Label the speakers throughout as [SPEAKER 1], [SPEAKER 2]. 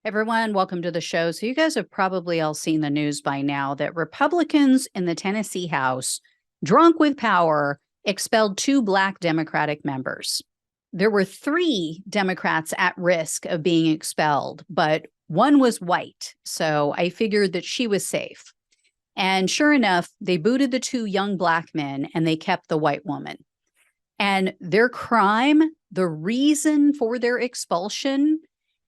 [SPEAKER 1] Everyone, welcome to the show. So, you guys have probably all seen the news by now that Republicans in the Tennessee House, drunk with power, expelled 2 Black Democratic members. There were 3 Democrats at risk of being expelled, but one was white. So, I figured that she was safe. And sure enough, they booted the 2 young Black men and they kept the white woman. And their crime, the reason for their expulsion,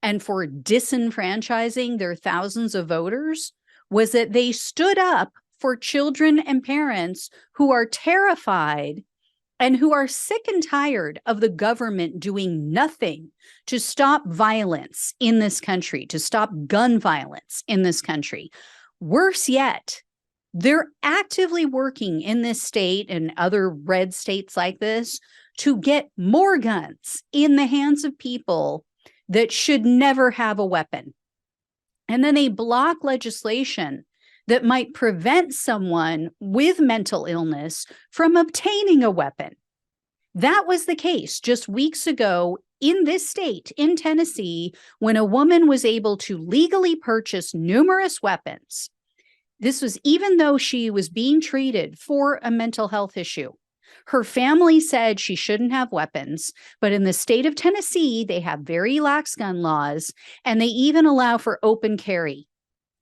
[SPEAKER 1] and for disenfranchising their thousands of voters was that they stood up for children and parents who are terrified and who are sick and tired of the government doing nothing to stop violence in this country, to stop gun violence in this country. Worse yet, they're actively working in this state and other red states like this to get more guns in the hands of people that should never have a weapon. And then they block legislation that might prevent someone with mental illness from obtaining a weapon. That was the case just weeks ago in this state, in Tennessee, when a woman was able to legally purchase numerous weapons. This was even though she was being treated for a mental health issue. Her family said she shouldn't have weapons, but in the state of Tennessee, they have very lax gun laws, and they even allow for open carry.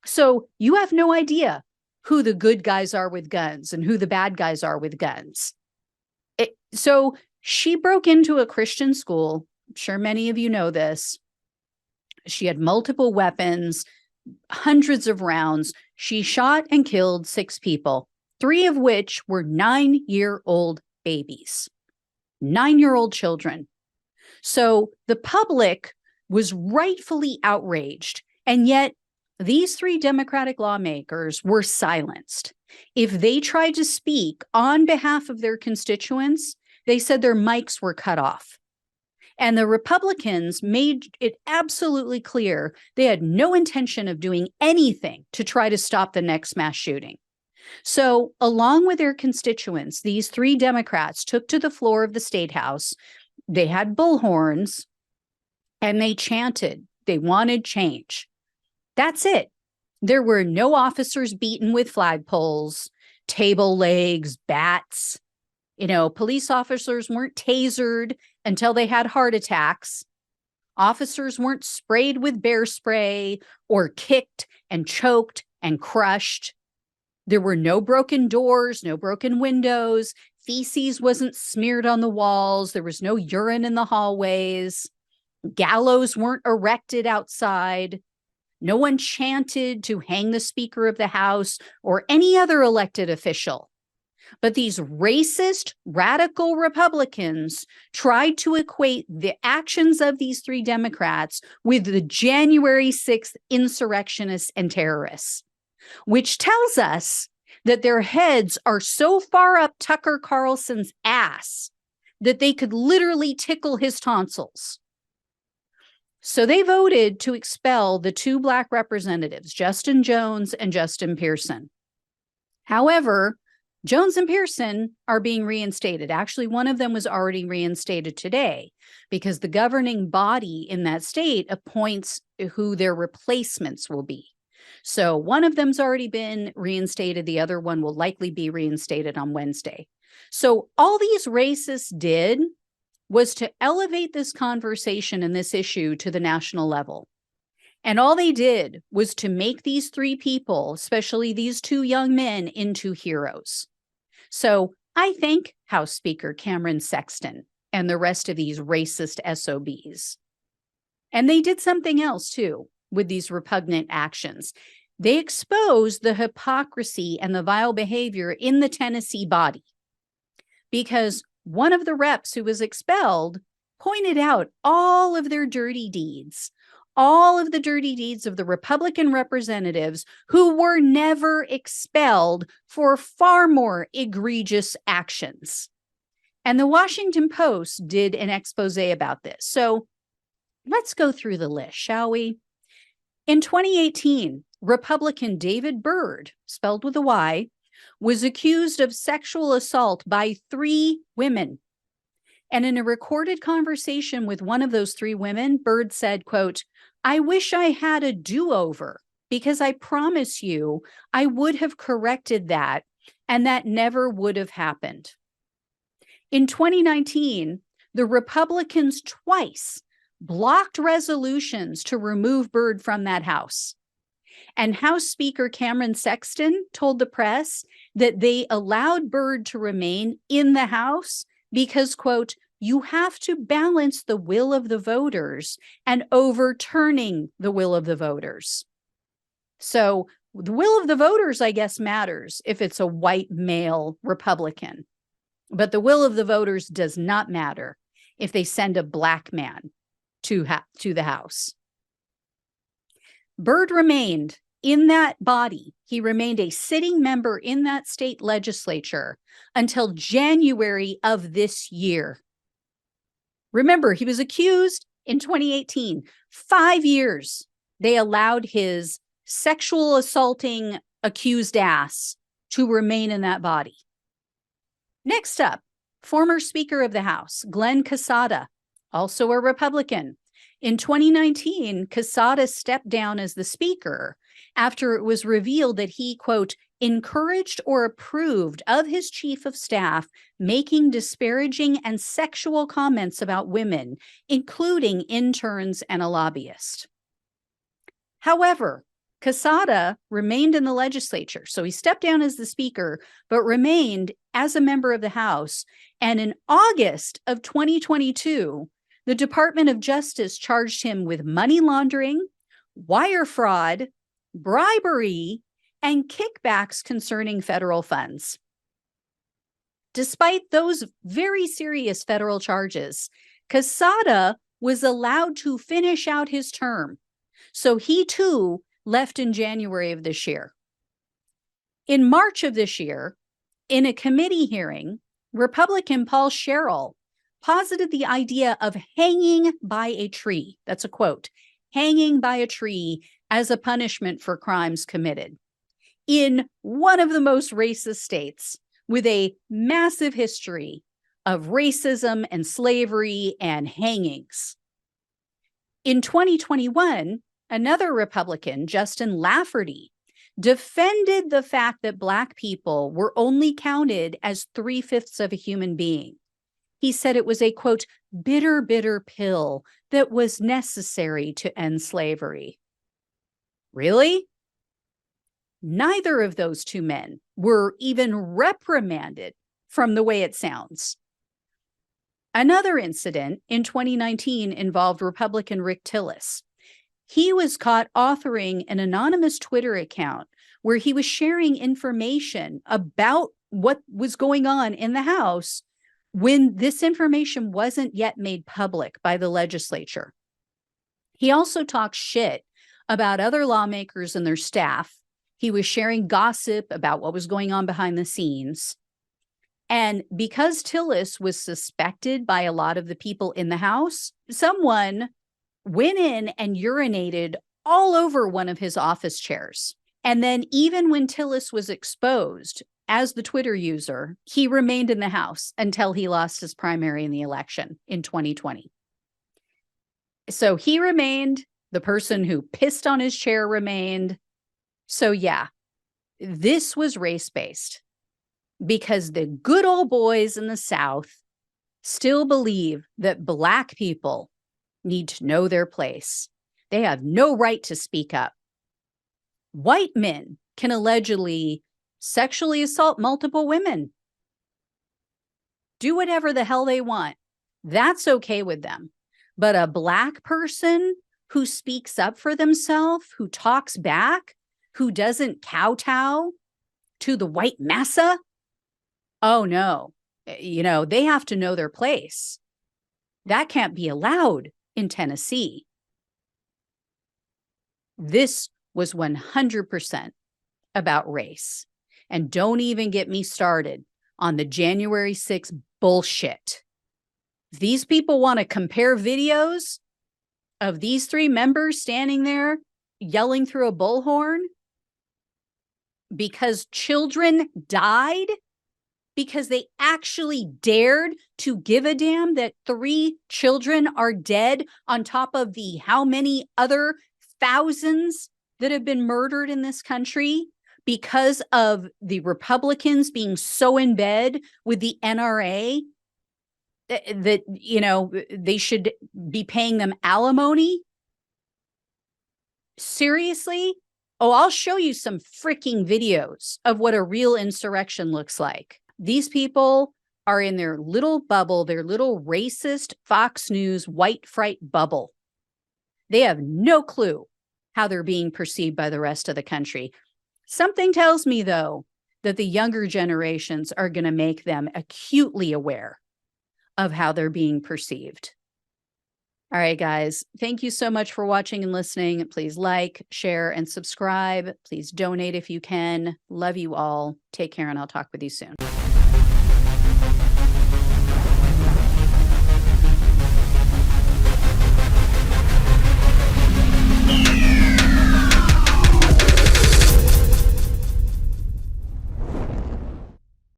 [SPEAKER 1] So you have no idea who the good guys are with guns and who the bad guys are with guns. So she broke into a Christian school. I'm sure many of you know this. She had multiple weapons, hundreds of rounds. She shot and killed 6 people, 3 of which were 9-year-old babies, 9-year-old children. So the public was rightfully outraged, and yet these 3 Democratic lawmakers were silenced. If they tried to speak on behalf of their constituents, they said their mics were cut off. And the Republicans made it absolutely clear they had no intention of doing anything to try to stop the next mass shooting. So, along with their constituents, these 3 Democrats took to the floor of the State House. They had bullhorns and they chanted they wanted change. That's it. There were no officers beaten with flagpoles, table legs, bats. Police officers weren't tasered until they had heart attacks. Officers weren't sprayed with bear spray or kicked and choked and crushed. There were no broken doors, no broken windows. Feces wasn't smeared on the walls. There was no urine in the hallways. Gallows weren't erected outside. No one chanted to hang the Speaker of the House or any other elected official. But these racist, radical Republicans tried to equate the actions of these 3 Democrats with the January 6th insurrectionists and terrorists, which tells us that their heads are so far up Tucker Carlson's ass that they could literally tickle his tonsils. So they voted to expel the 2 Black representatives, Justin Jones and Justin Pearson. However, Jones and Pearson are being reinstated. Actually, one of them was already reinstated today because the governing body in that state appoints who their replacements will be. So one of them's already been reinstated. The other one will likely be reinstated on Wednesday. So all these racists did was to elevate this conversation and this issue to the national level. And all they did was to make these 3 people, especially these 2 young men, into heroes. So I thank House Speaker Cameron Sexton and the rest of these racist SOBs. And they did something else, too, with these repugnant actions. They exposed the hypocrisy and the vile behavior in the Tennessee body, because one of the reps who was expelled pointed out all of their dirty deeds, all of the dirty deeds of the Republican representatives who were never expelled for far more egregious actions. And the Washington Post did an expose about this. So let's go through the list, shall we? In 2018, Republican David Byrd, spelled with a Y, was accused of sexual assault by 3 women. And in a recorded conversation with one of those 3 women, Byrd said, quote, I wish I had a do-over, because I promise you, I would have corrected that, and that never would have happened. In 2019, the Republicans twice blocked resolutions to remove Byrd from that House. And House Speaker Cameron Sexton told the press that they allowed Byrd to remain in the House because, quote, you have to balance the will of the voters and overturning the will of the voters. So the will of the voters, I guess, matters if it's a white male Republican. But the will of the voters does not matter if they send a black man to the House. Byrd remained in that body. He remained a sitting member in that state legislature until January of this year. Remember, he was accused in 2018. 5 years they allowed his sexual assaulting accused ass to remain in that body. Next up, former Speaker of the House, Glenn Quesada, also a Republican. In 2019, Quesada stepped down as the Speaker after it was revealed that he, quote, encouraged or approved of his chief of staff making disparaging and sexual comments about women, including interns and a lobbyist. However, Quesada remained in the legislature. So he stepped down as the Speaker, but remained as a member of the House. And in August of 2022, the Department of Justice charged him with money laundering, wire fraud, bribery, and kickbacks concerning federal funds. Despite those very serious federal charges, Quesada was allowed to finish out his term. So he too left in January of this year. In March of this year, in a committee hearing, Republican Paul Sherrill posited the idea of hanging by a tree. That's a quote, hanging by a tree as a punishment for crimes committed in one of the most racist states with a massive history of racism and slavery and hangings. In 2021, another Republican, Justin Lafferty, defended the fact that Black people were only counted as 3/5 of a human being. He said it was a, quote, bitter, bitter pill that was necessary to end slavery. Really? Neither of those two men were even reprimanded from the way it sounds. Another incident in 2019 involved Republican Rick Tillis. He was caught authoring an anonymous Twitter account where he was sharing information about what was going on in the House when this information wasn't yet made public by the legislature. He also talked shit about other lawmakers and their staff. He was sharing gossip about what was going on behind the scenes. And because Tillis was suspected by a lot of the people in the House, someone went in and urinated all over one of his office chairs. And then even when Tillis was exposed as the Twitter user, he remained in the House until he lost his primary in the election in 2020. So he remained, the person who pissed on his chair remained. So yeah, this was race-based because the good old boys in the South still believe that Black people need to know their place. They have no right to speak up. White men can allegedly sexually assault multiple women. Do whatever the hell they want. That's okay with them. But a Black person who speaks up for themselves, who talks back, who doesn't kowtow to the white massa, oh no, they have to know their place. That can't be allowed in Tennessee. This was 100% about race. And don't even get me started on the January 6th bullshit. If these people want to compare videos of these three members standing there yelling through a bullhorn because children died because they actually dared to give a damn that 3 children are dead on top of the how many other thousands that have been murdered in this country because of the Republicans being so in bed with the NRA that, you know, they should be paying them alimony? Seriously? Oh, I'll show you some freaking videos of what a real insurrection looks like. These people are in their little bubble, their little racist Fox News white fright bubble. They have no clue how they're being perceived by the rest of the country. Something tells me, though, that the younger generations are going to make them acutely aware of how they're being perceived. All right, guys, thank you so much for watching and listening. Please like, share, and subscribe. Please donate if you can. Love you all. Take care, and I'll talk with you soon.